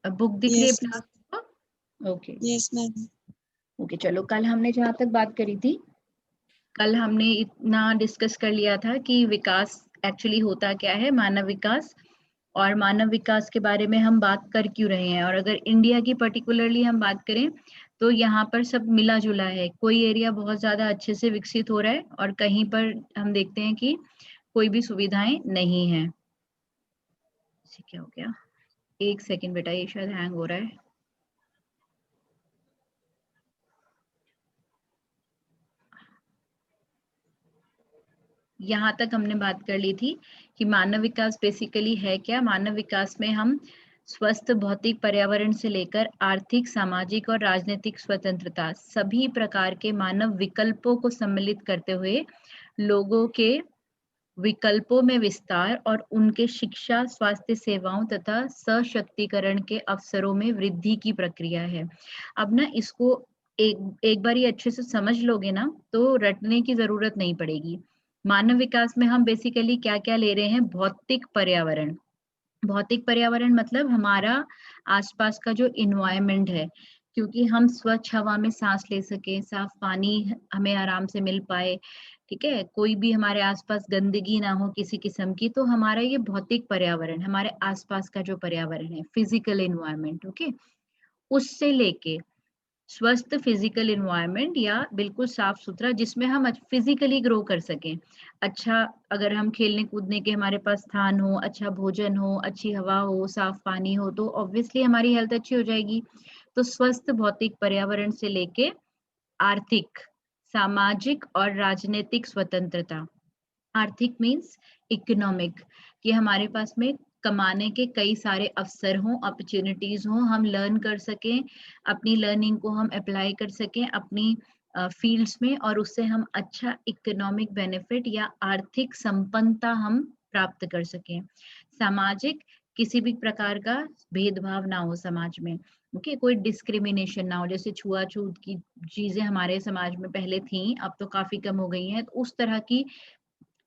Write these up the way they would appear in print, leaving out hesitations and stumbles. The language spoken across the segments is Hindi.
बुक दिख रही है Yes, आपको? Okay yes, ma'am. ओके, चलो कल हमने जहाँ तक बात करी थी, कल हमने इतना डिस्कस कर लिया था कि विकास एक्चुअली होता क्या है, मानव विकास, और मानव विकास के बारे में हम बात कर क्यों रहे हैं। और अगर इंडिया की पर्टिकुलरली हम बात करें तो यहाँ पर सब मिला जुला है, कोई एरिया बहुत ज्यादा अच्छे से विकसित हो रहा है और कहीं पर हम देखते हैं कि कोई भी सुविधाएं नहीं है। क्या हो गया, एक सेकंड बेटा, ये शायद हैंग हो रहा है। यहाँ तक हमने बात कर ली थी कि मानव विकास बेसिकली है क्या। मानव विकास में हम स्वस्थ भौतिक पर्यावरण से लेकर आर्थिक, सामाजिक और राजनीतिक स्वतंत्रता, सभी प्रकार के मानव विकल्पों को सम्मिलित करते हुए लोगों के विकल्पों में विस्तार और उनके शिक्षा, स्वास्थ्य सेवाओं तथा सशक्तिकरण के अवसरों में वृद्धि की प्रक्रिया है। अब ना इसको एक एक बार ये अच्छे से समझ लोगे ना तो रटने की जरूरत नहीं पड़ेगी। मानव विकास में हम बेसिकली क्या क्या ले रहे हैं, भौतिक पर्यावरण। भौतिक पर्यावरण मतलब हमारा आसपास का जो इन्वायरमेंट है, क्योंकि हम स्वच्छ हवा में सांस ले सके, साफ पानी हमें आराम से मिल पाए, ठीक है, कोई भी हमारे आसपास गंदगी ना हो किसी किस्म की, तो हमारा ये भौतिक पर्यावरण, हमारे आसपास का जो पर्यावरण है, फिजिकल इन्वायरमेंट, ओके, उससे लेके स्वस्थ फिजिकल इन्वायरमेंट या बिल्कुल साफ सुथरा जिसमें हम फिजिकली ग्रो कर सकें। अच्छा, अगर हम खेलने कूदने के हमारे पास स्थान हो, अच्छा भोजन हो, अच्छी हवा हो, साफ पानी हो, तो ऑब्वियसली हमारी हेल्थ अच्छी हो जाएगी। तो स्वस्थ भौतिक पर्यावरण से लेके आर्थिक, सामाजिक और राजनीतिक स्वतंत्रता। आर्थिक मीन्स इकोनॉमिक, कि हमारे पास में कमाने के कई सारे अवसर हों, अपॉर्चुनिटीज हों, हम लर्न कर सकें, अपनी लर्निंग को हम अप्लाई कर सकें अपनी फील्ड्स में, और उससे हम अच्छा इकोनॉमिक बेनिफिट या आर्थिक संपन्नता हम प्राप्त कर सकें। सामाजिक, किसी भी प्रकार का भेदभाव ना हो समाज में, ओके, कोई डिस्क्रिमिनेशन ना हो, जैसे छुआछूत की चीजें हमारे समाज में पहले थी, अब तो काफी कम हो गई हैं, तो उस तरह की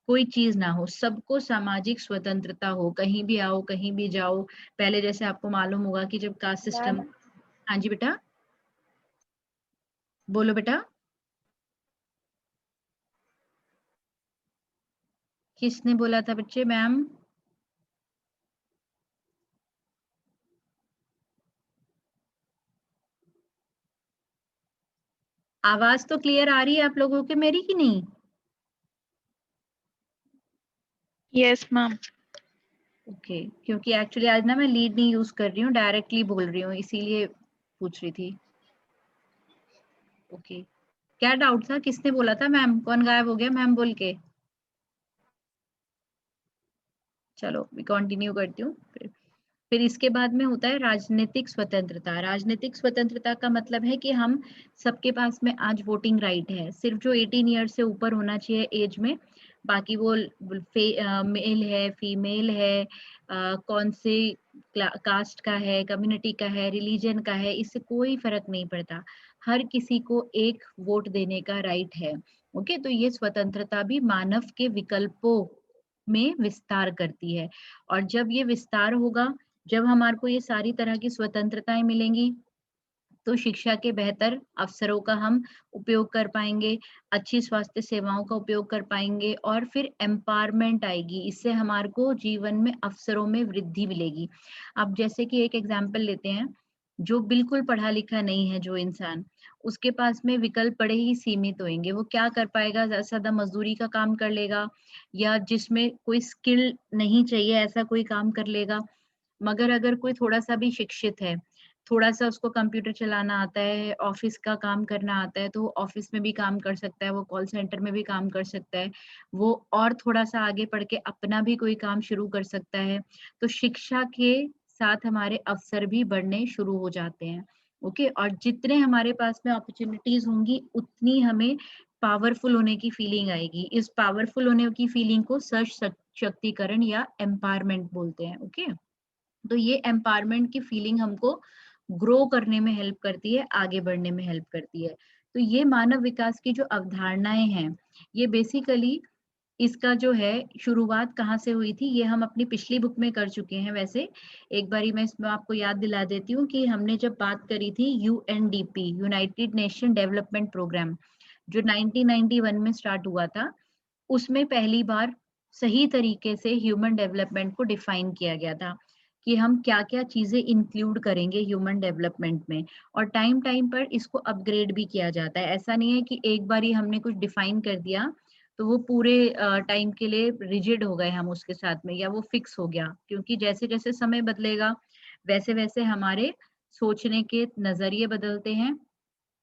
कोई चीज ना हो, सबको सामाजिक स्वतंत्रता हो, कहीं भी आओ कहीं भी जाओ। पहले जैसे आपको मालूम होगा कि जब कास्ट सिस्टम, हाँ जी बेटा, बोलो बेटा, किसने बोला था बच्चे? मैम, आवाज तो क्लियर आ रही है आप लोगों के मेरी कि नहीं? Yes ma'am. ओके, क्योंकि एक्चुअली आज ना मैं लीड नहीं यूज कर रही हूँ, डायरेक्टली बोल रही हूँ, इसीलिए पूछ रही थी। ओके, क्या डाउट था, किसने बोला था मैम? कौन गायब हो गया मैम बोल के? चलो मैं कंटिन्यू करती हूँ। फिर इसके बाद में होता है राजनीतिक स्वतंत्रता। राजनीतिक स्वतंत्रता का मतलब है कि हम सबके पास में आज वोटिंग राइट है, सिर्फ जो 18 ईयर से ऊपर होना चाहिए एज में, बाकी वो मेल है, फीमेल है, कौन से कास्ट का है, कम्युनिटी का है, रिलीजन का है, इससे कोई फर्क नहीं पड़ता, हर किसी को एक वोट देने का राइट है। ओके, तो ये स्वतंत्रता भी मानव के विकल्पों में विस्तार करती है। और जब ये विस्तार होगा, जब हमारे को ये सारी तरह की स्वतंत्रताएं मिलेंगी, तो शिक्षा के बेहतर अवसरों का हम उपयोग कर पाएंगे, अच्छी स्वास्थ्य सेवाओं का उपयोग कर पाएंगे, और फिर एम्पावरमेंट आएगी, इससे हमारे को जीवन में अवसरों में वृद्धि मिलेगी। अब जैसे कि एक एग्जाम्पल लेते हैं, जो बिल्कुल पढ़ा लिखा नहीं है जो इंसान, उसके पास में विकल्प बड़े ही सीमित होंगे, वो क्या कर पाएगा, ज्यादा से ज्यादा मजदूरी का काम कर लेगा, या जिसमें कोई स्किल नहीं चाहिए ऐसा कोई काम कर लेगा। मगर अगर कोई थोड़ा सा भी शिक्षित है, थोड़ा सा उसको कंप्यूटर चलाना आता है, ऑफिस का काम करना आता है, तो वो ऑफिस में भी काम कर सकता है, वो कॉल सेंटर में भी काम कर सकता है, वो और थोड़ा सा आगे पढ़ के अपना भी कोई काम शुरू कर सकता है। तो शिक्षा के साथ हमारे अवसर भी बढ़ने शुरू हो जाते हैं। ओके, और जितने हमारे पास में अपॉर्चुनिटीज होंगी उतनी हमें पावरफुल होने की फीलिंग आएगी। इस पावरफुल होने की फीलिंग को सशक्तिकरण या एम्पावरमेंट बोलते हैं। ओके, तो ये एम्पावरमेंट की फीलिंग हमको ग्रो करने में हेल्प करती है, आगे बढ़ने में हेल्प करती है। तो ये मानव विकास की जो अवधारणाएं हैं, ये बेसिकली इसका जो है शुरुआत कहाँ से हुई थी ये हम अपनी पिछली बुक में कर चुके हैं। वैसे एक बारी मैं इसमें आपको याद दिला देती हूँ कि हमने जब बात करी थी UNDP, united nation development programme, जो 1991 में स्टार्ट हुआ था, उसमें पहली बार सही तरीके से ह्यूमन डेवलपमेंट को डिफाइन किया गया था कि हम क्या-क्या चीजें इंक्लूड करेंगे ह्यूमन डेवलपमेंट में, और टाइम टाइम पर इसको अपग्रेड भी किया जाता है। ऐसा नहीं है कि एक बार ही हमने कुछ डिफाइन कर दिया तो वो पूरे टाइम के लिए रिजिड हो गए हम उसके साथ में, या वो फिक्स हो गया, क्योंकि जैसे जैसे समय बदलेगा वैसे वैसे हमारे सोचने के नजरिए बदलते हैं,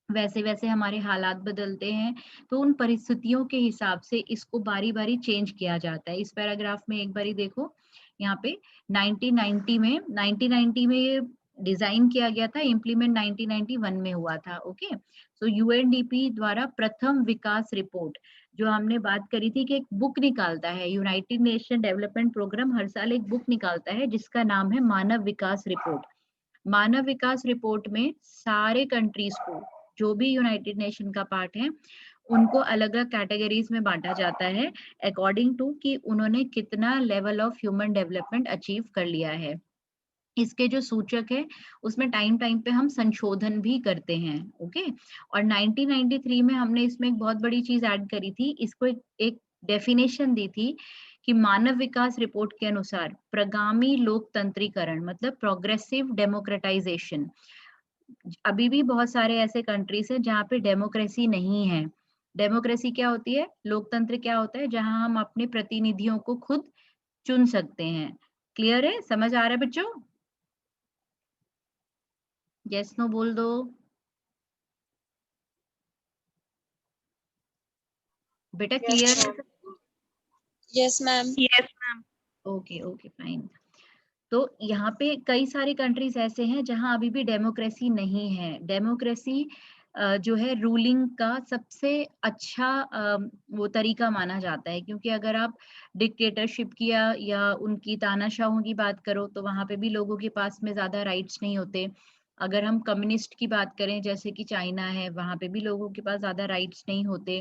वैसे वैसे हमारे हालात बदलते हैं। तो उन परिस्थितियों के हिसाब से इसको बारी बारी चेंज किया जाता है। इस पैराग्राफ में एक बारी देखो, यहाँ पे 1990 में ये डिजाइन किया गया था, इम्प्लीमेंट 1991 में हुआ था। ओके, सो यूएनडीपी द्वारा प्रथम विकास रिपोर्ट, जो हमने बात करी थी कि एक बुक निकालता है यूनाइटेड नेशन डेवलपमेंट प्रोग्राम, हर साल एक बुक निकालता है जिसका नाम है मानव विकास रिपोर्ट। मानव विकास रिपोर्ट में सारे कंट्रीज को, जो भी यूनाइटेड नेशन का पार्ट है, उनको अलग अलग कैटेगरीज में बांटा जाता है अकॉर्डिंग टू कि उन्होंने कितना level of human development achieve कर लिया है। इसके जो सूचक है उसमें टाइम टाइम पे हम संशोधन भी करते हैं। ओके, और 1993 में हमने इसमें एक बहुत बड़ी चीज ऐड करी थी, इसको एक डेफिनेशन दी थी कि मानव विकास रिपोर्ट के अनुसार प्रगामी लोकतंत्रीकरण, मतलब प्रोग्रेसिव डेमोक्रेटाइजेशन, अभी भी बहुत सारे ऐसे कंट्रीज हैं जहाँ पे डेमोक्रेसी नहीं है। डेमोक्रेसी क्या होती है, लोकतंत्र क्या होता है, जहाँ हम अपने प्रतिनिधियों को खुद चुन सकते हैं। क्लियर है, समझ आ रहा है बच्चों? यस नो बोल दो। बेटा Yes, क्लियर है? ma'am. Yes, ma'am. Yes, ma'am. Okay okay fine. तो यहाँ पे कई सारी कंट्रीज ऐसे हैं जहाँ अभी भी डेमोक्रेसी नहीं है। डेमोक्रेसी जो है रूलिंग का सबसे अच्छा वो तरीका माना जाता है, क्योंकि अगर आप डिक्टेटरशिप की या उनकी तानाशाहों की बात करो तो वहां पे भी लोगों के पास में ज्यादा राइट्स नहीं होते। अगर हम कम्युनिस्ट की बात करें जैसे कि चाइना है, वहां पे भी लोगों के पास ज्यादा राइट्स नहीं होते।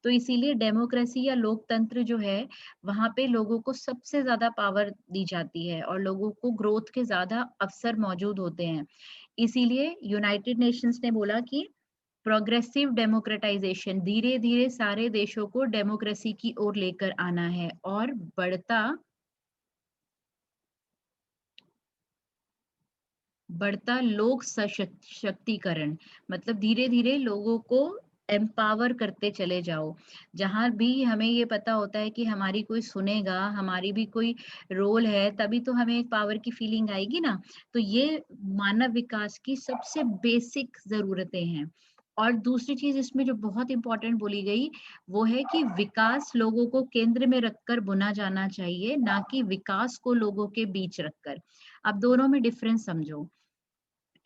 तो इसीलिए डेमोक्रेसी या लोकतंत्र जो है, वहां पे लोगों को सबसे ज्यादा पावर दी जाती है और लोगों को ग्रोथ के ज्यादा अवसर मौजूद होते हैं। इसीलिए यूनाइटेड नेशंस ने बोला कि प्रोग्रेसिव डेमोक्रेटाइजेशन, धीरे धीरे सारे देशों को डेमोक्रेसी की ओर लेकर आना है, और बढ़ता लोक सशक्तिकरण, मतलब धीरे धीरे लोगों को एम्पावर करते चले जाओ। जहां भी हमें ये पता होता है कि हमारी कोई सुनेगा, हमारी भी कोई रोल है, तभी तो हमें एक पावर की फीलिंग आएगी ना। तो ये मानव विकास की सबसे बेसिक जरूरतें हैं। और दूसरी चीज इसमें जो बहुत इंपॉर्टेंट बोली गई, वो है कि विकास लोगों को केंद्र में रखकर बुना जाना चाहिए, ना कि विकास को लोगों के बीच रखकर। अब दोनों में डिफरेंस समझो।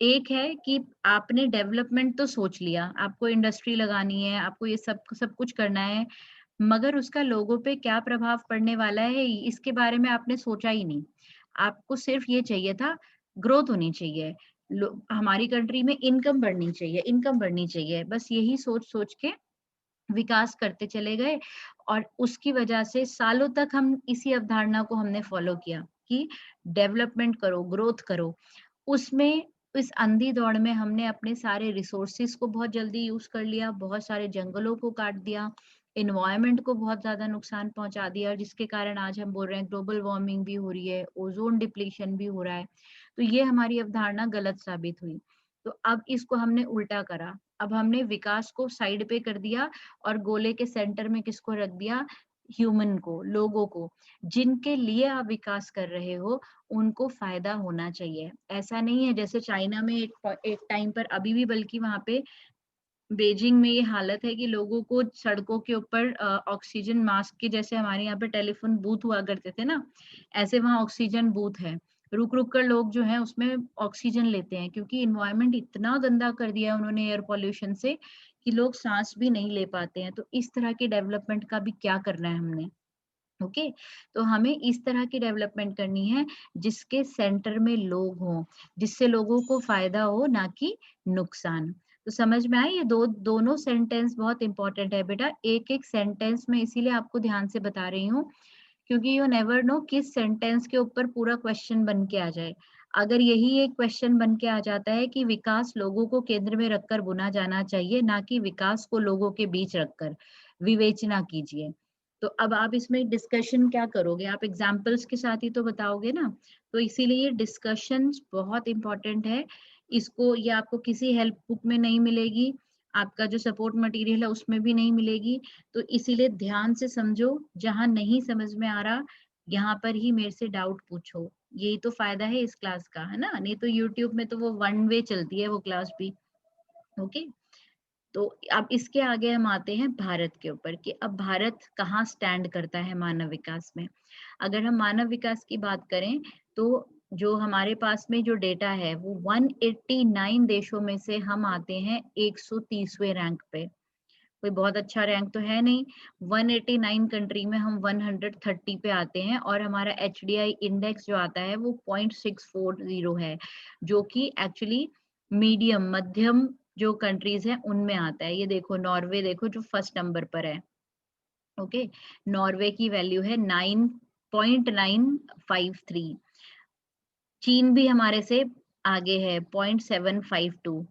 एक है कि आपने डेवलपमेंट तो सोच लिया, आपको इंडस्ट्री लगानी है, आपको ये सब सब कुछ करना है, मगर उसका लोगों पे क्या प्रभाव पड़ने वाला है इसके बारे में आपने सोचा ही नहीं। आपको सिर्फ ये चाहिए था, ग्रोथ होनी चाहिए, हमारी कंट्री में इनकम बढ़नी चाहिए, इनकम बढ़नी चाहिए, बस यही सोच सोच के विकास करते चले गए। और उसकी वजह से सालों तक हम इसी अवधारणा को हमने फॉलो किया कि डेवलपमेंट करो, ग्रोथ करो। उसमें इस अंधी दौड़ में हमने अपने सारे रिसोर्सेस को बहुत जल्दी यूज कर लिया, बहुत सारे जंगलों को काट दिया, एनवायरनमेंट को बहुत ज्यादा नुकसान पहुंचा दिया, जिसके कारण आज हम बोल रहे हैं ग्लोबल वार्मिंग भी हो रही है, ओजोन डिप्लीशन भी हो रहा है। तो ये हमारी अवधारणा गलत साबित हुई। तो अब इसको हमने उल्टा करा, अब हमने विकास को साइड पे कर दिया और गोले के सेंटर में किसको रख दिया, ह्यूमन को, लोगों को। जिनके लिए आप विकास कर रहे हो उनको फायदा होना चाहिए। ऐसा नहीं है जैसे चाइना में एक टाइम पर, अभी भी बल्कि वहां पे बीजिंग में ये हालत है कि लोगों को सड़कों के ऊपर ऑक्सीजन मास्क के, जैसे हमारे यहाँ पे टेलीफोन बूथ हुआ करते थे ना, ऐसे वहाँ ऑक्सीजन बूथ है। रुक रुक कर लोग जो है उसमें ऑक्सीजन लेते हैं, क्योंकि इन्वायरमेंट इतना गंदा कर दिया है उन्होंने एयर पॉल्यूशन से कि लोग सांस भी नहीं ले पाते हैं। तो इस तरह की डेवलपमेंट का भी क्या करना है हमने। ओके, तो हमें इस तरह की डेवलपमेंट करनी है जिसके सेंटर में लोग हों, जिससे लोगों को फायदा हो, ना कि नुकसान। तो समझ में आया, ये दोनों सेंटेंस बहुत इंपॉर्टेंट है बेटा, एक एक सेंटेंस में इसीलिए आपको ध्यान से बता रही हूँ, क्योंकि यू नेवर नो किस सेंटेंस के ऊपर पूरा क्वेश्चन बन के आ जाए। अगर यही एक क्वेश्चन बन के आ जाता है कि विकास लोगों को केंद्र में रखकर बुना जाना चाहिए, ना कि विकास को लोगों के बीच रखकर, विवेचना कीजिए। तो अब आप इसमें डिस्कशन क्या करोगे, आप एग्जाम्पल्स के साथ ही तो बताओगे ना, तो इसीलिए डिस्कशन बहुत इंपॉर्टेंट है। इसको ये आपको किसी हेल्प बुक में नहीं मिलेगी, आपका जो सपोर्ट मटेरियल है उसमें भी नहीं मिलेगी, तो इसीलिए ध्यान से समझो, जहां नहीं समझ में आ रहा यहाँ पर ही मेरे से डाउट पूछो, यही तो फायदा है इस क्लास का, है ना, नहीं तो यूट्यूब में तो वो वन वे चलती है वो क्लास भी। ओके, तो अब इसके आगे हम आते हैं भारत के ऊपर कि अब भारत कहाँ स्टैंड करता है मानव विकास में। अगर हम मानव विकास की बात करें तो जो हमारे पास में जो डेटा है वो 189 देशों में से हम आते हैं 130वें रैंक पे। कोई बहुत अच्छा रैंक तो है नहीं, 189 कंट्री में हम 130 पे आते हैं, और हमारा HDI इंडेक्स जो आता है वो 0.640 है, जो कि एक्चुअली मीडियम मध्यम जो कंट्रीज हैं उनमें आता है। ये देखो नॉर्वे, देखो जो फर्स्ट नंबर पर है। ओके, नॉर्वे की वैल्यू है 9.953। चीन भी हमारे से आगे है 0.752।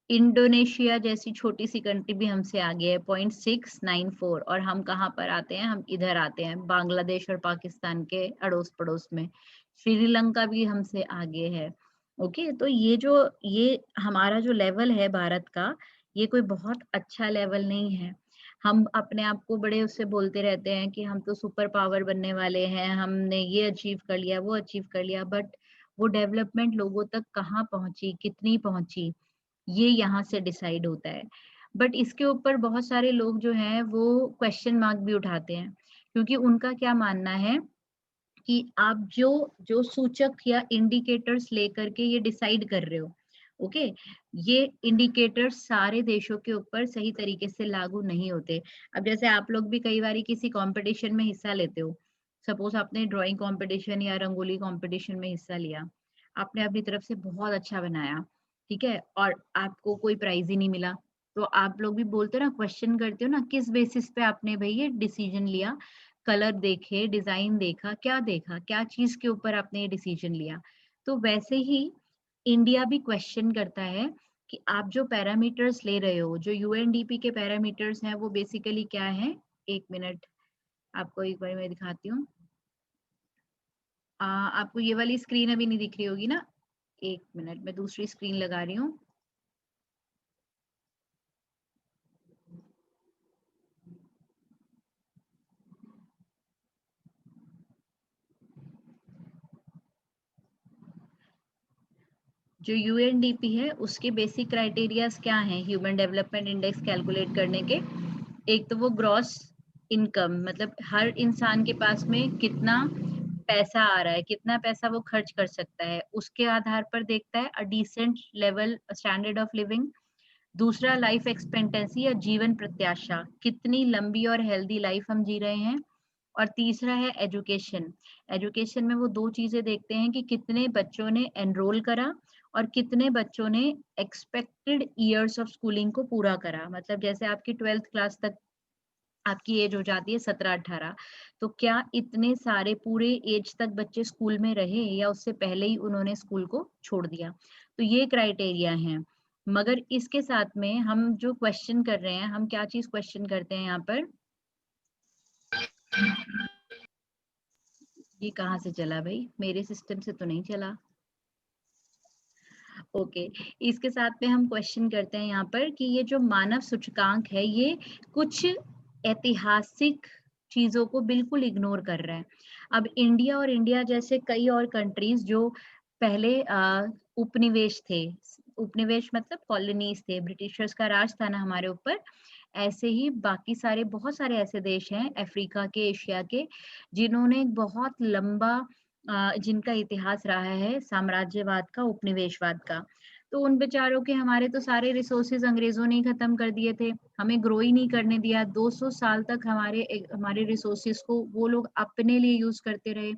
इंडोनेशिया जैसी छोटी सी कंट्री भी हमसे आगे है 0.694। और हम कहाँ पर आते हैं, हम इधर आते हैं बांग्लादेश और पाकिस्तान के अड़ोस पड़ोस में। श्रीलंका भी हमसे आगे है। ओके, तो ये हमारा जो लेवल है भारत का, ये कोई बहुत अच्छा लेवल नहीं है। हम अपने आप को बड़े उससे बोलते रहते हैं कि हम तो सुपर पावर बनने वाले हैं, हमने ये अचीव कर लिया, वो अचीव कर लिया, बट वो डेवलपमेंट लोगों तक कहाँ पहुंची, कितनी पहुंची, ये यहाँ से डिसाइड होता है। बट इसके ऊपर बहुत सारे लोग जो हैं वो क्वेश्चन मार्क भी उठाते हैं, क्योंकि उनका क्या मानना है कि आप जो जो सूचक या इंडिकेटर्स लेकर के ये डिसाइड कर रहे हो, ओके, ये इंडिकेटर्स सारे देशों के ऊपर सही तरीके से लागू नहीं होते। अब जैसे आप लोग भी कई बार किसी कंपटीशन में हिस्सा लेते हो, सपोज आपने ड्राइंग कंपटीशन या रंगोली कंपटीशन में हिस्सा लिया, आपने अपनी तरफ से बहुत अच्छा बनाया, ठीक है, और आपको कोई प्राइज ही नहीं मिला, तो आप लोग भी बोलते हो ना, क्वेश्चन करते हो ना, किस बेसिस पे आपने भाई ये डिसीजन लिया, कलर देखे, डिजाइन देखा, क्या चीज के ऊपर आपने ये डिसीजन लिया। तो वैसे ही इंडिया भी क्वेश्चन करता है कि आप जो पैरामीटर्स ले रहे हो, जो यूएनडीपी के पैरामीटर्स हैं, वो बेसिकली क्या है। एक मिनट, आपको एक बार मैं दिखाती हूँ। आपको ये वाली स्क्रीन अभी नहीं दिख रही होगी ना, एक मिनट, मैं दूसरी स्क्रीन लगा रही हूँ। जो यूएनडीपी है उसके बेसिक क्राइटेरियाज क्या हैं ह्यूमन डेवलपमेंट इंडेक्स कैलकुलेट करने के। एक तो वो ग्रॉस इनकम, मतलब हर इंसान के पास में कितना पैसा आ रहा है, कितना पैसा वो खर्च कर सकता है, उसके आधार पर देखता है। A decent level standard of living. दूसरा लाइफ एक्सपेक्टेंसी या जीवन प्रत्याशा, कितनी लंबी और हेल्दी लाइफ हम जी रहे हैं। और तीसरा है एजुकेशन। एजुकेशन में वो दो चीजें देखते हैं कि कितने बच्चों ने एनरोल करा और कितने बच्चों ने एक्सपेक्टेड ईयर्स ऑफ स्कूलिंग को पूरा करा। मतलब जैसे आपकी 12th क्लास तक आपकी एज हो जाती है 17-18, तो क्या इतने सारे पूरे एज तक बच्चे स्कूल में रहे या उससे पहले ही उन्होंने स्कूल को छोड़ दिया। तो ये क्राइटेरिया हैं। मगर इसके साथ में हम जो क्वेश्चन कर रहे हैं, हम क्या चीज क्वेश्चन करते हैं यहाँ पर, ये कहाँ से चला भाई, मेरे सिस्टम से तो नहीं चला। ओके, इसके साथ में हम क्वेश्चन करते हैं यहाँ पर कि ये जो मानव सूचकांक है ये कुछ ऐतिहासिक चीजों को बिल्कुल इग्नोर कर रहा है। अब इंडिया और इंडिया जैसे कई और कंट्रीज जो पहले उपनिवेश थे, उपनिवेश मतलब कॉलोनीज थे, ब्रिटिशर्स का राज था ना हमारे ऊपर, ऐसे ही बाकी सारे बहुत सारे ऐसे देश हैं अफ्रीका के, एशिया के, जिन्होंने एक बहुत लंबा जिनका इतिहास रहा है साम्राज्यवाद का, उपनिवेशवाद का। तो उन बेचारों के हमारे तो सारे रिसोर्सेज अंग्रेजों ने ही खत्म कर दिए थे, हमें ग्रो ही नहीं करने दिया। 200 साल तक हमारे रिसोर्सेज को वो लोग अपने लिए यूज करते रहे।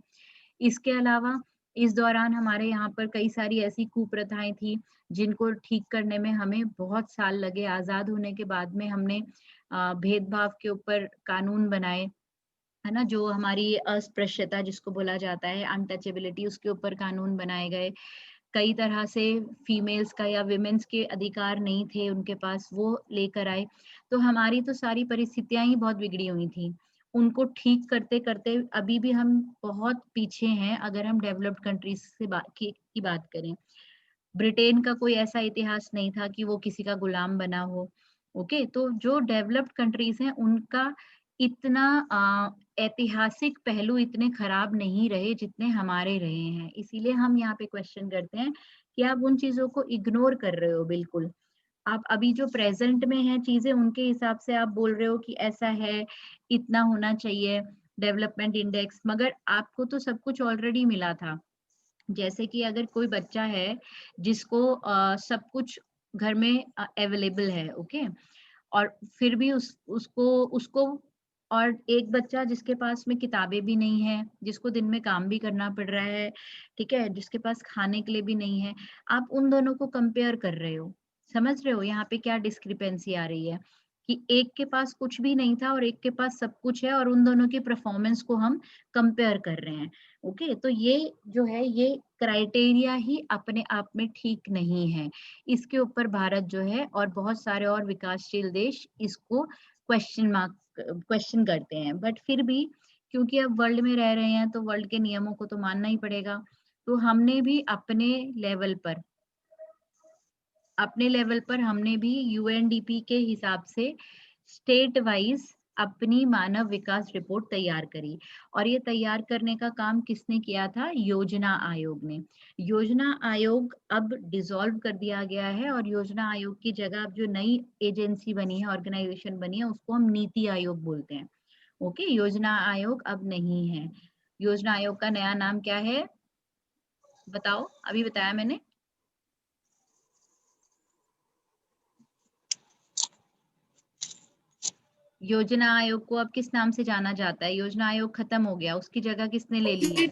इसके अलावा इस दौरान हमारे यहाँ पर कई सारी ऐसी कुप्रथाएं थी जिनको ठीक करने में हमें बहुत साल लगे। आजाद होने के बाद में हमने भेदभाव के ऊपर कानून बनाए, है ना, जो हमारी अस्पृश्यता जिसको बोला जाता है, अनटचेबिलिटी, उसके ऊपर कानून बनाए गए। कई तरह से फीमेल्स का या विमेन्स के अधिकार नहीं थे उनके पास, वो लेकर आए। तो हमारी तो सारी परिस्थितियां ही बहुत बिगड़ी हुई थी। उनको ठीक करते करते अभी भी हम बहुत पीछे हैं अगर हम डेवलप्ड कंट्रीज से की बात करें। ब्रिटेन का कोई ऐसा इतिहास नहीं था कि वो किसी का गुलाम बना हो। ओके, तो जो डेवलप्ड कंट्रीज हैं उनका इतना ऐतिहासिक पहलू इतने खराब नहीं रहे जितने हमारे रहे हैं। इसीलिए हम यहाँ पे क्वेश्चन करते हैं कि आप उन चीजों को इग्नोर कर रहे हो। बिल्कुल, आप अभी जो प्रेजेंट में है चीजें उनके हिसाब से आप बोल रहे हो कि ऐसा है, इतना होना चाहिए डेवलपमेंट इंडेक्स, मगर आपको तो सब कुछ ऑलरेडी मिला था। जैसे कि अगर कोई बच्चा है जिसको सब कुछ घर में अवेलेबल है, ओके, और फिर भी उसको उसको और एक बच्चा जिसके पास में किताबें भी नहीं है, जिसको दिन में काम भी करना पड़ रहा है, ठीक है, जिसके पास खाने के लिए भी नहीं है, आप उन दोनों को कंपेयर कर रहे हो। समझ रहे हो यहाँ पे क्या डिस्क्रिपेंसी आ रही है, कि एक के पास कुछ भी नहीं था और एक के पास सब कुछ है, और उन दोनों की परफॉर्मेंस को हम कंपेयर कर रहे हैं। ओके, तो ये जो है ये क्राइटेरिया ही अपने आप में ठीक नहीं है। इसके ऊपर भारत जो है और बहुत सारे और विकासशील देश इसको क्वेश्चन करते हैं, बट फिर भी क्योंकि अब वर्ल्ड में रह रहे हैं तो वर्ल्ड के नियमों को तो मानना ही पड़ेगा। तो हमने भी अपने लेवल पर हमने भी यूएनडीपी के हिसाब से स्टेट वाइज अपनी मानव विकास रिपोर्ट तैयार करी। और ये तैयार करने का काम किसने किया था? योजना आयोग ने। योजना आयोग अब डिसॉल्व कर दिया गया है और योजना आयोग की जगह अब जो नई एजेंसी बनी है, ऑर्गेनाइजेशन बनी है, उसको हम नीति आयोग बोलते हैं। ओके, योजना आयोग अब नहीं है। योजना आयोग का नया नाम क्या है बताओ? अभी बताया मैंने। योजना आयोग को अब किस नाम से जाना जाता है? योजना आयोग खत्म हो गया, उसकी जगह किसने ले ली है?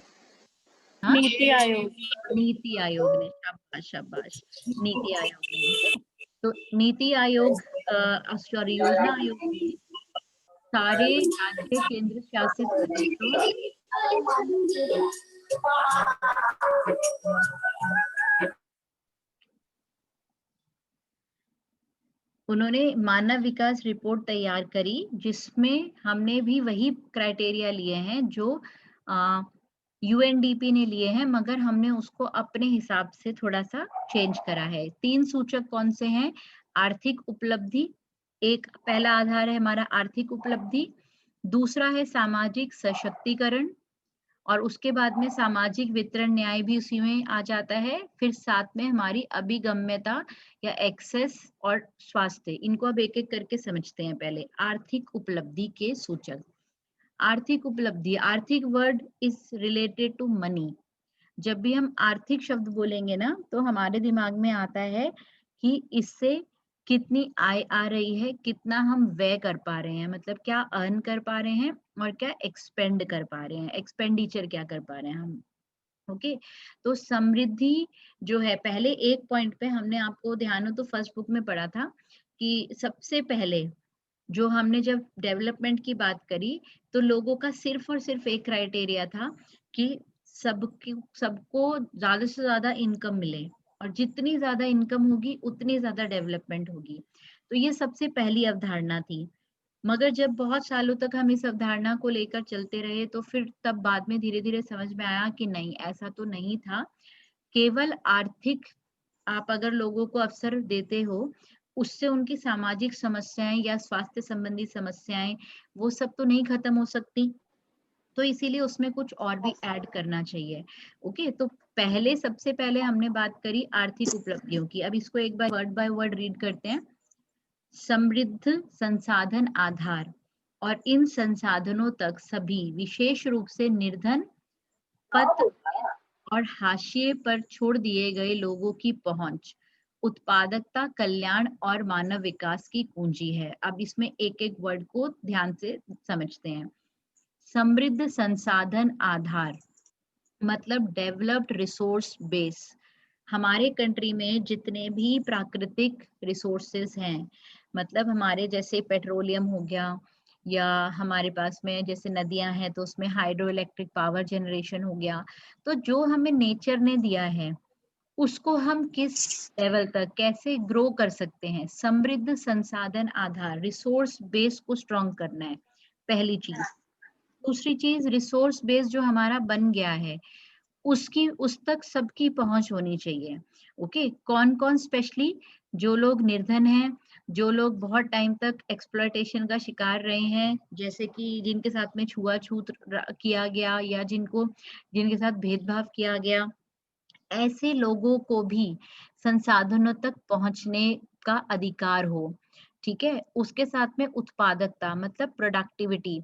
हाँ, नीति आयोग। नीति आयोग ने। शाबाश शाबाश, नीति आयोग ने। तो नीति आयोग सॉरी, योजना आयोग ने सारे राज्य केंद्र शासित प्रदेशों, उन्होंने मानव विकास रिपोर्ट तैयार करी जिसमें हमने भी वही क्राइटेरिया लिए हैं जो यूएनडीपी ने लिए हैं, मगर हमने उसको अपने हिसाब से थोड़ा सा चेंज करा है। 3 सूचक कौन से हैं? आर्थिक उपलब्धि, एक पहला आधार है हमारा आर्थिक उपलब्धि, दूसरा है सामाजिक सशक्तिकरण, और उसके बाद में सामाजिक वितरण न्याय भी उसी में आ जाता है। फिर साथ में हमारी अभिगम्यता या एक्सेस और स्वास्थ्य। इनको अब एक एक करके समझते हैं। पहले आर्थिक उपलब्धि के सूचक। आर्थिक उपलब्धि, आर्थिक word is related to money. जब भी हम आर्थिक शब्द बोलेंगे ना तो हमारे दिमाग में आता है कि इससे कितनी आय आ रही है, कितना हम व्यय कर पा रहे हैं, मतलब क्या अर्न कर पा रहे हैं और क्या एक्सपेंड कर पा रहे हैं, एक्सपेंडिचर क्या कर पा रहे हैं हम। ओके, तो समृद्धि जो है, पहले एक पॉइंट पे हमने आपको ध्यान हो तो फर्स्ट बुक में पढ़ा था कि सबसे पहले जो हमने जब डेवलपमेंट की बात करी तो लोगों का सिर्फ और सिर्फ एक क्राइटेरिया था कि सबको ज्यादा से ज्यादा इनकम मिले, और जितनी ज्यादा इनकम होगी उतनी ज्यादा डेवलपमेंट होगी। तो ये सबसे पहली अवधारणा थी। मगर जब बहुत सालों तक हम इस अवधारणा को लेकर चलते रहे तो फिर तब बाद में धीरे धीरे समझ में आया कि नहीं, ऐसा तो नहीं था। केवल आर्थिक आप अगर लोगों को अवसर देते हो, उससे उनकी सामाजिक समस्याएं या स्वास्थ्य संबंधी समस्याएं वो सब तो नहीं खत्म हो सकती। तो इसीलिए उसमें कुछ और भी ऐड करना चाहिए। ओके, तो पहले सबसे पहले हमने बात करी आर्थिक उपलब्धियों की। अब इसको एक बार वर्ड बाय वर्ड रीड करते हैं। समृद्ध संसाधन आधार और इन संसाधनों तक सभी, विशेष रूप से निर्धन, पद और हाशिए पर छोड़ दिए गए लोगों की पहुंच, उत्पादकता, कल्याण और मानव विकास की कुंजी है। अब इसमें एक एक वर्ड को ध्यान से समझते हैं। समृद्ध संसाधन आधार मतलब डेवलप्ड रिसोर्स बेस। हमारे कंट्री में जितने भी प्राकृतिक रिसोर्सेस हैं, मतलब हमारे जैसे पेट्रोलियम हो गया, या हमारे पास में जैसे नदियां हैं तो उसमें हाइड्रो इलेक्ट्रिक पावर जनरेशन हो गया, तो जो हमें नेचर ने दिया है उसको हम किस लेवल तक कैसे ग्रो कर सकते हैं। समृद्ध संसाधन आधार, रिसोर्स बेस को स्ट्रॉन्ग करना है, पहली चीज। दूसरी चीज, रिसोर्स बेस जो हमारा बन गया है उसकी उस तक सबकी पहुंच होनी चाहिए। ओके, कौन कौन, स्पेशली जो लोग निर्धन हैं, जो लोग बहुत टाइम तक एक्सप्लॉयटेशन का शिकार रहे हैं, जैसे कि जिनके साथ में छुआछूत किया गया या जिनके साथ भेदभाव किया गया, ऐसे लोगों को भी संसाधनों तक पहुंचने का अधिकार हो। ठीक है, उसके साथ में उत्पादकता मतलब प्रोडक्टिविटी।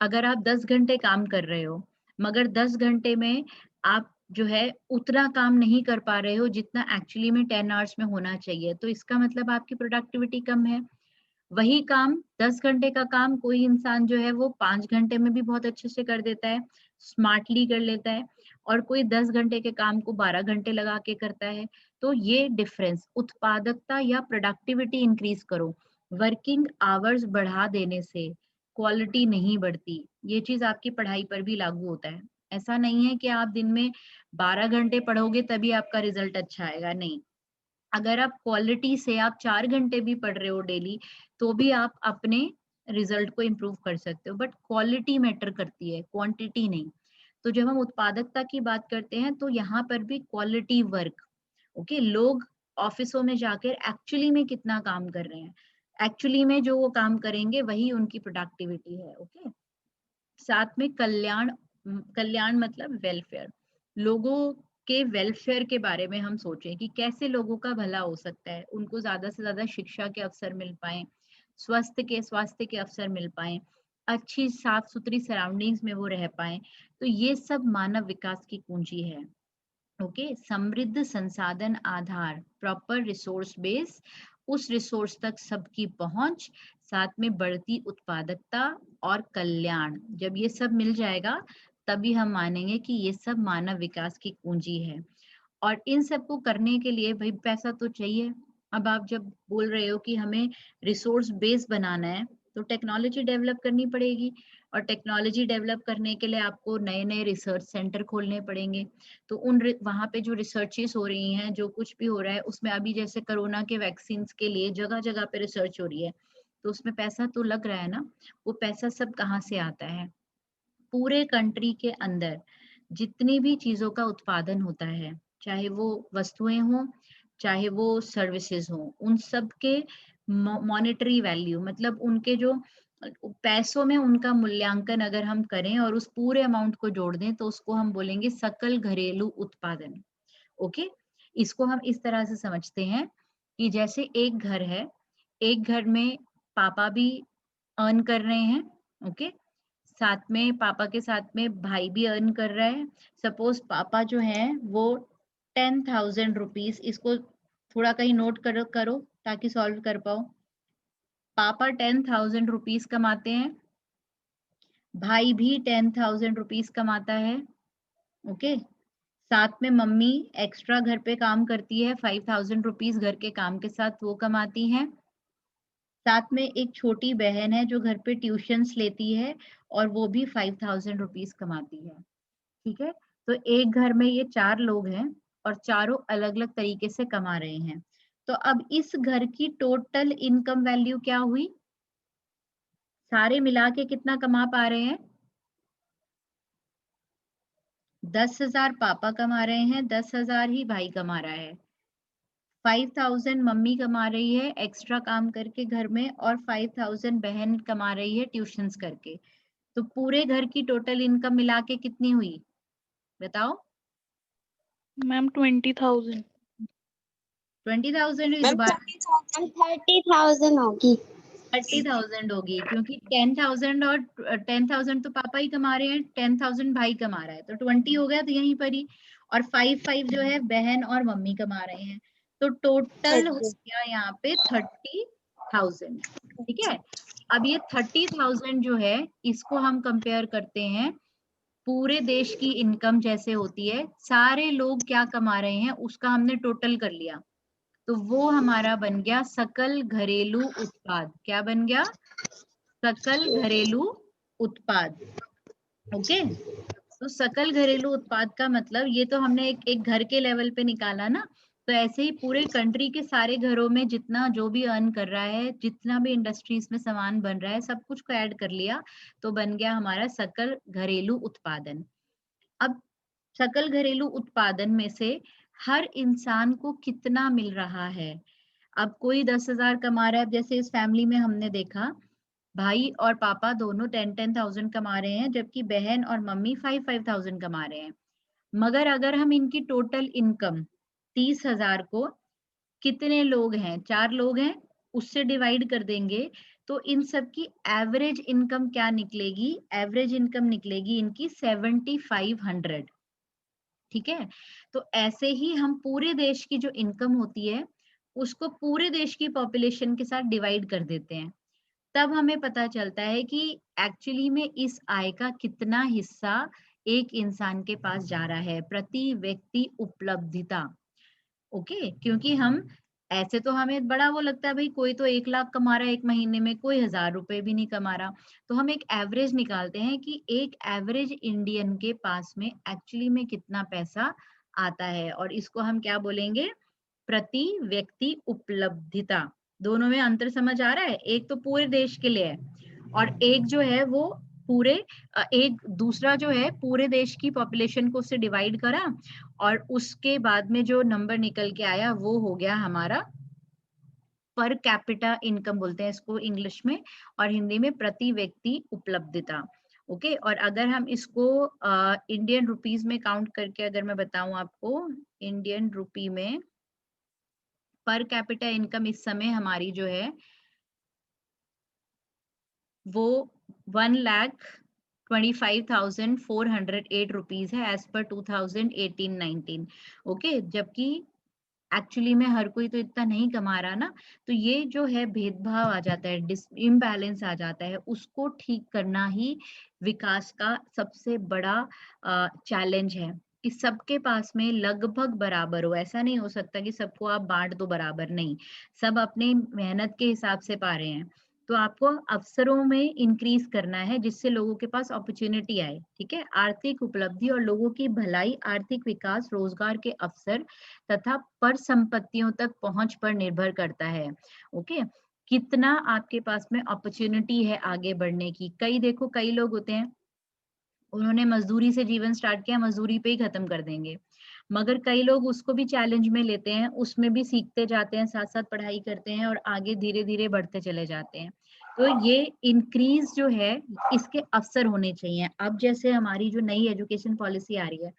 अगर आप 10 घंटे काम कर रहे हो मगर 10 घंटे में आप जो है उतना काम नहीं कर पा रहे हो जितना एक्चुअली में 10 आवर्स में होना चाहिए, तो इसका मतलब आपकी प्रोडक्टिविटी कम है। वही काम, 10 घंटे का काम कोई इंसान जो है वो 5 घंटे में भी बहुत अच्छे से कर देता है, स्मार्टली कर लेता है, और कोई 10 घंटे के काम को 12 घंटे लगा के करता है। तो ये डिफरेंस, उत्पादकता या प्रोडक्टिविटी इंक्रीज करो, वर्किंग आवर्स बढ़ा देने से क्वालिटी नहीं बढ़ती। ये चीज आपकी पढ़ाई पर भी लागू होता है। ऐसा नहीं है कि आप दिन में 12 घंटे पढ़ोगे तभी आपका रिजल्ट अच्छा आएगा, नहीं। अगर आप क्वालिटी से आप 4 घंटे भी पढ़ रहे हो डेली तो भी आप अपने रिजल्ट को इम्प्रूव कर सकते हो, बट क्वालिटी मैटर करती है, क्वांटिटी नहीं। तो जब हम उत्पादकता की बात करते हैं तो यहाँ पर भी क्वालिटी वर्क। ओके, लोग ऑफिसों में जाकर एक्चुअली में कितना काम कर रहे हैं, एक्चुअली में जो वो काम करेंगे वही उनकी प्रोडक्टिविटी है। ओके, साथ में कल्याण, कल्याण मतलब वेलफेयर, लोगों के वेलफेयर के बारे में हम सोचें कि कैसे लोगों का भला हो सकता है, उनको ज्यादा से ज्यादा शिक्षा के अवसर मिल पाए, स्वास्थ्य के अवसर मिल पाए, अच्छी साफ सुथरी सराउंडिंग्स में वो रह पाए। तो ये सब मानव विकास की कुंजी है। ओके, समृद्ध संसाधन आधार, प्रॉपर रिसोर्स बेस, उस रिसोर्स तक सबकी पहुंच, साथ में बढ़ती उत्पादकता और कल्याण, जब ये सब मिल जाएगा तभी हम मानेंगे कि ये सब मानव विकास की कुंजी है। और इन सबको करने के लिए भाई पैसा तो चाहिए। अब आप जब बोल रहे हो कि हमें रिसोर्स बेस बनाना है तो टेक्नोलॉजी डेवलप करनी पड़ेगी, और टेक्नोलॉजी डेवलप करने के लिए आपको नए नए रिसर्च सेंटर खोलने पड़ेंगे। तो वहां पे जो रिसर्चेस हो रही हैं, जो कुछ भी हो रहा है उसमें, अभी जैसे कोरोना के वैक्सीन के लिए जगह जगह पे रिसर्च हो रही है, तो उसमें पैसा तो लग रहा है ना। वो पैसा सब कहाँ से आता है? पूरे कंट्री के अंदर जितनी भी चीजों का उत्पादन होता है, चाहे वो वस्तुएं हो चाहे वो सर्विसेज हो, उन सब के मॉनेटरी वैल्यू मतलब उनके जो पैसों में उनका मूल्यांकन अगर हम करें और उस पूरे अमाउंट को जोड़ दें तो उसको हम बोलेंगे सकल घरेलू उत्पादन। ओके, इसको हम इस तरह से समझते हैं कि जैसे एक घर है, एक घर में पापा भी अर्न कर रहे हैं। ओके, साथ में पापा के साथ में भाई भी अर्न कर रहा है। सपोज पापा जो है वो 10,000 रुपीज, इसको थोड़ा कहीं नोट करो करो ताकि सॉल्व कर पाओ। पापा 10,000 रुपीज कमाते हैं, भाई भी 10,000 रुपीज कमाता है। ओके, साथ में मम्मी एक्स्ट्रा घर पे काम करती है, 5,000 रुपीज घर के काम के साथ वो कमाती हैं। साथ में एक छोटी बहन है जो घर पे ट्यूशंस लेती है और वो भी 5,000 रुपीज कमाती है। ठीक है, तो एक घर में ये 4 लोग हैं और चारों अलग अलग तरीके से कमा रहे हैं। तो अब इस घर की टोटल इनकम वैल्यू क्या हुई? सारे मिला के कितना कमा पा रहे हैं? 10,000 पापा कमा रहे हैं, 10,000 ही भाई कमा रहा है। 5,000 मम्मी कमा रही है एक्स्ट्रा काम करके घर में, और 5,000 बहन कमा रही है ट्यूशंस करके। तो पूरे घर की टोटल इनकम मिला के कितनी हुई बताओ? मैम 20,000। 20,000 हुई मैम दोबारा? 30,000 होगी। 30,000 होगी, क्योंकि 10,000 और 10,000 तो पापा ही कमा रहे हैं, 10,000 भाई कमा रहा है, तो 20 हो गया तो यहीं पर ही। और 5 जो है बहन और मम्मी कमा रहे हैं, तो हाँ टोटल हो जी। गया यहाँ पे 30,000। ठीक है, अब ये 30,000 जो है इसको हम कंपेयर करते हैं पूरे देश की इनकम जैसे होती है, सारे लोग क्या कमा रहे हैं उसका हमने टोटल कर लिया, तो वो हमारा बन गया सकल घरेलू उत्पाद। क्या बन गया? सकल घरेलू उत्पाद। ओके, तो सकल घरेलू उत्पाद का मतलब ये तो हमने एक घर के लेवल पे निकाला ना, तो ऐसे ही पूरे कंट्री के सारे घरों में जितना जो भी अर्न कर रहा है, जितना भी इंडस्ट्रीज में सामान बन रहा है, सब कुछ को ऐड कर लिया, तो बन गया हमारा सकल घरेलू उत्पादन। अब सकल घरेलू उत्पादन में से हर इंसान को कितना मिल रहा है? अब कोई 10,000 कमा रहा है, जैसे इस फैमिली में हमने देखा भाई और पापा दोनों 10,000 कमा रहे हैं, जबकि बहन और मम्मी 5,000 कमा रहे हैं। मगर अगर हम इनकी टोटल इनकम 30,000 को कितने लोग हैं, 4 लोग हैं, उससे डिवाइड कर देंगे, तो इन सब की एवरेज इनकम क्या निकलेगी? एवरेज इनकम निकलेगी इनकी 7,500। ठीक है, तो ऐसे ही हम पूरे देश की जो इनकम होती है उसको पूरे देश की पॉपुलेशन के साथ डिवाइड कर देते हैं, तब हमें पता चलता है कि एक्चुअली में इस आय का कितना हिस्सा एक इंसान के पास जा रहा है, प्रति व्यक्ति उपलब्धिता। ओके, क्योंकि हम ऐसे तो हमें बड़ा वो लगता है भाई कोई तो 1 लाख कमा रहा है एक महीने में, कोई 1,000 रुपए भी नहीं कमा रहा, तो हम एक एवरेज निकालते हैं कि एक एवरेज इंडियन के पास में एक्चुअली में कितना पैसा आता है, और इसको हम क्या बोलेंगे? प्रति व्यक्ति उपलब्धिता। दोनों में अंतर समझ आ रहा है? एक तो पूरे देश के लिए है और एक जो है वो पूरे एक दूसरा जो है पूरे देश की पॉपुलेशन को उससे डिवाइड करा, और उसके बाद में जो नंबर निकल के आया वो हो गया हमारा पर कैपिटा इनकम बोलते हैं इसको इंग्लिश में, और हिंदी में प्रति व्यक्ति उपलब्धता। ओके, और अगर हम इसको इंडियन रुपीस में काउंट करके अगर मैं बताऊं आपको, इंडियन रुपी में पर कैपिटा इनकम इस समय हमारी जो है वो 1,25,408 रुपीज है एज पर 2018-19। ओके, जबकि एक्चुअली में हर कोई तो इतना नहीं कमा रहा ना, तो ये जो है भेदभाव आ जाता है, इम्बैलेंस आ जाता है, उसको ठीक करना ही विकास का सबसे बड़ा चैलेंज है कि सबके पास में लगभग बराबर हो। ऐसा नहीं हो सकता कि सबको आप बांट दो बराबर, नहीं, सब अपनी मेहनत के हिसाब से पा रहे हैं, तो आपको अवसरों में इंक्रीज करना है जिससे लोगों के पास अपॉर्चुनिटी आए। ठीक है, आर्थिक उपलब्धि और लोगों की भलाई, आर्थिक विकास, रोजगार के अवसर तथा पर संपत्तियों तक पहुंच पर निर्भर करता है। ओके, कितना आपके पास में अपॉर्चुनिटी है आगे बढ़ने की। कई देखो कई लोग होते हैं उन्होंने मजदूरी से जीवन स्टार्ट किया, मजदूरी पे ही खत्म कर देंगे, मगर कई लोग उसको भी चैलेंज में लेते हैं, उसमें भी सीखते जाते हैं, साथ साथ पढ़ाई करते हैं और आगे धीरे धीरे बढ़ते चले जाते हैं। तो ये इंक्रीज जो है इसके अवसर होने चाहिए। अब जैसे हमारी जो नई एजुकेशन पॉलिसी आ रही है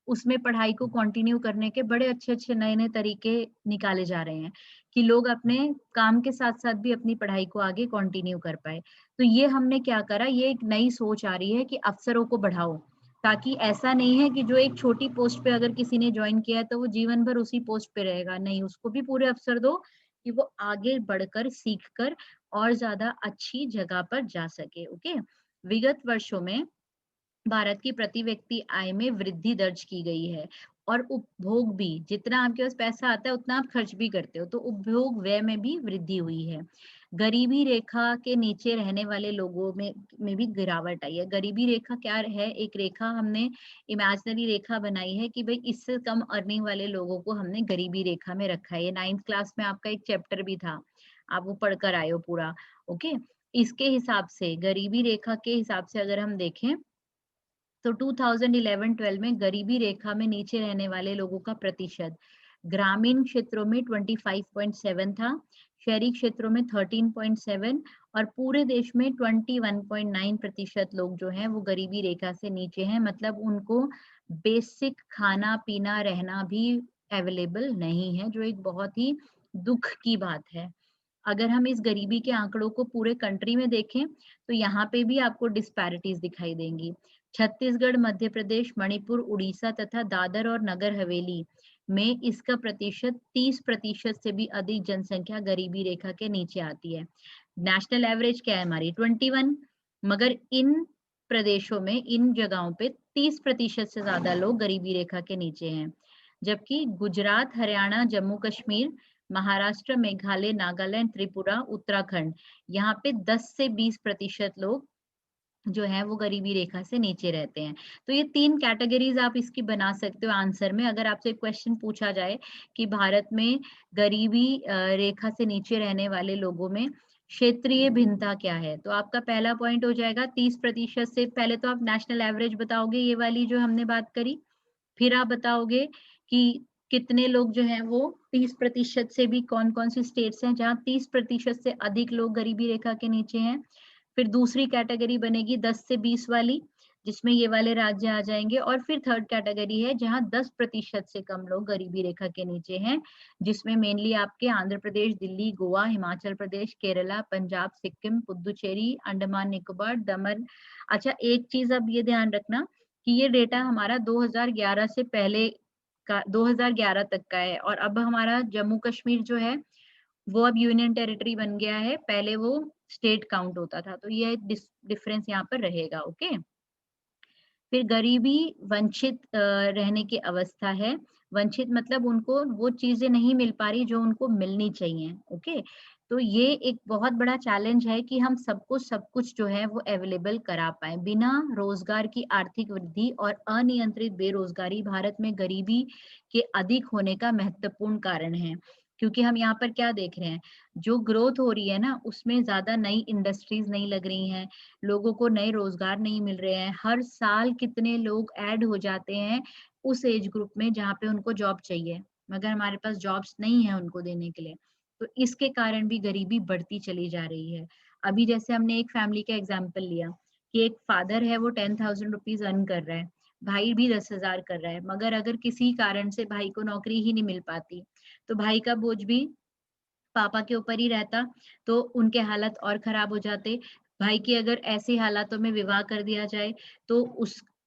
उसमें पढ़ाई को कंटिन्यू करने के बड़े अच्छे अच्छे नए नए तरीके निकाले जा रहे हैं कि लोग अपने काम के साथ साथ भी अपनी पढ़ाई को आगे कंटिन्यू कर पाए। तो ये हमने क्या करा, ये एक नई सोच आ रही है कि अवसरों को बढ़ाओ, ताकि ऐसा नहीं है कि जो एक छोटी पोस्ट पे अगर किसी ने ज्वाइन किया है तो वो जीवन भर उसी पोस्ट पे रहेगा, नहीं, उसको भी पूरे अवसर दो कि वो आगे बढ़कर सीख कर और ज्यादा अच्छी जगह पर जा सके। ओके, विगत वर्षों में भारत की प्रति व्यक्ति आय में वृद्धि दर्ज की गई है, और उपभोग भी, जितना आपके पास पैसा आता है उतना आप खर्च भी करते हो, तो उपभोग व्यय में भी वृद्धि हुई है। गरीबी रेखा के नीचे रहने वाले लोगों में भी गिरावट आई है। गरीबी रेखा क्या है? एक रेखा हमने इमेजिनरी रेखा बनाई है कि भाई इससे कम अर्निंग वाले लोगों को हमने गरीबी रेखा में रखा है। ये 9th क्लास में आपका एक चैप्टर भी था, आप वो पढ़कर आए हो पूरा। ओके, इसके हिसाब से गरीबी रेखा के हिसाब से अगर हम देखें तो 2011-12 में गरीबी रेखा में नीचे रहने वाले लोगों का प्रतिशत ग्रामीण क्षेत्रों में 25.7 था, शहरी क्षेत्रों में 13.7, और पूरे देश में 21.9% लोग जो हैं वो गरीबी रेखा से नीचे हैं, मतलब उनको बेसिक खाना पीना रहना भी अवेलेबल नहीं है, जो एक बहुत ही दुख की बात है। अगर हम इस गरीबी के आंकड़ों को पूरे कंट्री में देखें तो यहाँ पे भी आपको डिस्पैरिटीज दिखाई देंगी। छत्तीसगढ़, मध्य प्रदेश, मणिपुर, उड़ीसा तथा दादर और नगर हवेली में इसका प्रतिशत 30% से भी अधिक जनसंख्या गरीबी रेखा के नीचे आती है। नेशनल एवरेज क्या है हमारी? 21, मगर इन प्रदेशों में, इन जगहों पे 30% से ज्यादा लोग गरीबी रेखा के नीचे हैं, जबकि गुजरात, हरियाणा, जम्मू कश्मीर, महाराष्ट्र, मेघालय, नागालैंड, त्रिपुरा, उत्तराखंड, यहाँ पे 10 से 20% लोग जो है वो गरीबी रेखा से नीचे रहते हैं। तो ये 3 कैटेगरीज आप इसकी बना सकते हो आंसर में। अगर आपसे क्वेश्चन पूछा जाए कि भारत में गरीबी रेखा से नीचे रहने वाले लोगों में क्षेत्रीय भिन्नता क्या है, तो आपका पहला पॉइंट हो जाएगा 30% से। पहले तो आप नेशनल एवरेज बताओगे, ये वाली जो हमने बात करी, फिर आप बताओगे कि कितने लोग जो हैं वो 30% से भी कौन-कौन सी स्टेट्स हैं जहाँ 30% से अधिक लोग गरीबी रेखा के नीचे हैं। फिर दूसरी कैटेगरी बनेगी 10 से 20 वाली, जिसमें ये वाले राज्य आ जाएंगे, और फिर थर्ड कैटेगरी है जहाँ 10% से कम लोग गरीबी रेखा के नीचे हैं, जिसमें मेनली आपके आंध्र प्रदेश, दिल्ली, गोवा, हिमाचल प्रदेश, केरला, पंजाब, सिक्किम, पुदुचेरी, अंडमान निकोबार, दमन। अच्छा, एक चीज अब ये ध्यान रखना कि ये डेटा हमारा 2011 से पहले का, 2011 तक का है, और अब हमारा जम्मू कश्मीर जो है वो अब यूनियन टेरिटरी बन गया है, पहले वो स्टेट काउंट होता था, तो ये डिफरेंस यहाँ पर रहेगा। ओके, फिर गरीबी वंचित रहने की अवस्था है। वंचित मतलब उनको वो चीजें नहीं मिल पा रही जो उनको मिलनी चाहिए। ओके, तो ये एक बहुत बड़ा चैलेंज है कि हम सबको सब कुछ जो है वो अवेलेबल करा पाए। बिना रोजगार की आर्थिक वृद्धि और अनियंत्रित बेरोजगारी भारत में गरीबी के अधिक होने का महत्वपूर्ण कारण है। क्योंकि हम यहाँ पर क्या देख रहे हैं, जो ग्रोथ हो रही है ना, उसमें ज्यादा नई इंडस्ट्रीज नहीं लग रही हैं, लोगों को नए रोजगार नहीं मिल रहे हैं। हर साल कितने लोग ऐड हो जाते हैं उस एज ग्रुप में जहाँ पे उनको जॉब चाहिए, मगर हमारे पास जॉब्स नहीं है उनको देने के लिए। तो इसके कारण भी गरीबी बढ़ती चली जा रही है। अभी जैसे हमने एक फैमिली का एग्जाम्पल लिया कि एक फादर है, वो 10,000 रुपीज अर्न कर रहा है, भाई भी 10,000 कर रहा है, मगर अगर किसी कारण से भाई को नौकरी ही नहीं मिल पाती, तो भाई का बोझ भी पापा के ऊपर ही रहता, तो उनके हालत और खराब हो जाते। भाई की अगर ऐसी हालातों में विवाह कर दिया जाए, तो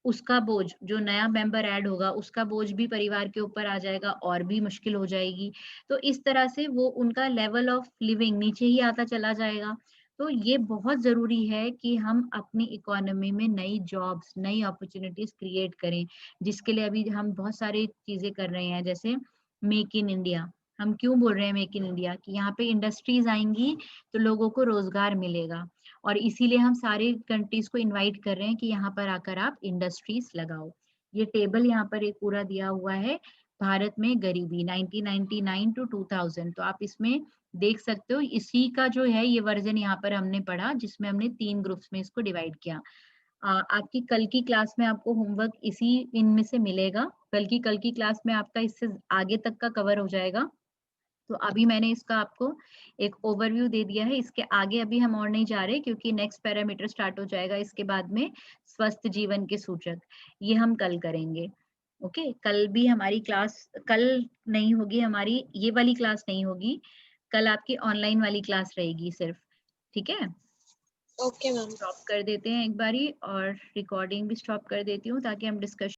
उसका बोझ, जो नया मेंबर ऐड होगा, उसका बोझ भी परिवार के ऊपर आ जाएगा और भी मुश्किल हो जाएगी। तो इस तरह से वो उनका लेवल ऑफ लिविंग नीचे ही आता चला जाएगा। तो ये बहुत जरूरी है कि हम अपनी इकोनॉमी में नई जॉब्स, नई अपॉर्चुनिटीज क्रिएट करें, जिसके लिए अभी हम बहुत सारी चीजें कर रहे हैं, जैसे मेक इन इंडिया। हम क्यों बोल रहे हैं मेक इन इंडिया, कि यहाँ पे इंडस्ट्रीज आएंगी तो लोगों को रोजगार मिलेगा, और इसीलिए हम सारे कंट्रीज को इनवाइट कर रहे हैं कि यहाँ पर आकर आप इंडस्ट्रीज लगाओ। ये टेबल यहाँ पर एक पूरा दिया हुआ है, भारत में गरीबी 1999 टू 2000, तो आप इसमें देख सकते हो। इसी का जो है ये वर्जन यहाँ पर हमने पढ़ा, जिसमें हमने 3 ग्रुप्स में इसको डिवाइड किया। आपकी कल की क्लास में आपको होमवर्क इसी इनमें से मिलेगा, बल्कि कल की क्लास में आपका इससे आगे तक का कवर हो जाएगा। तो अभी मैंने इसका आपको एक ओवरव्यू दे दिया है, इसके आगे अभी हम और नहीं जा रहे, क्योंकि नेक्स्ट पैरामीटर स्टार्ट हो जाएगा इसके बाद में, स्वस्थ जीवन के सूचक। ये हम कल करेंगे। ओके, कल भी हमारी क्लास, कल नहीं होगी हमारी ये वाली क्लास, नहीं होगी कल, आपकी ऑनलाइन वाली क्लास रहेगी सिर्फ। ठीक है, ओके मैम। स्टॉप कर देते हैं एक बारी, और रिकॉर्डिंग भी स्टॉप कर देती हूँ ताकि हम डिस्कशन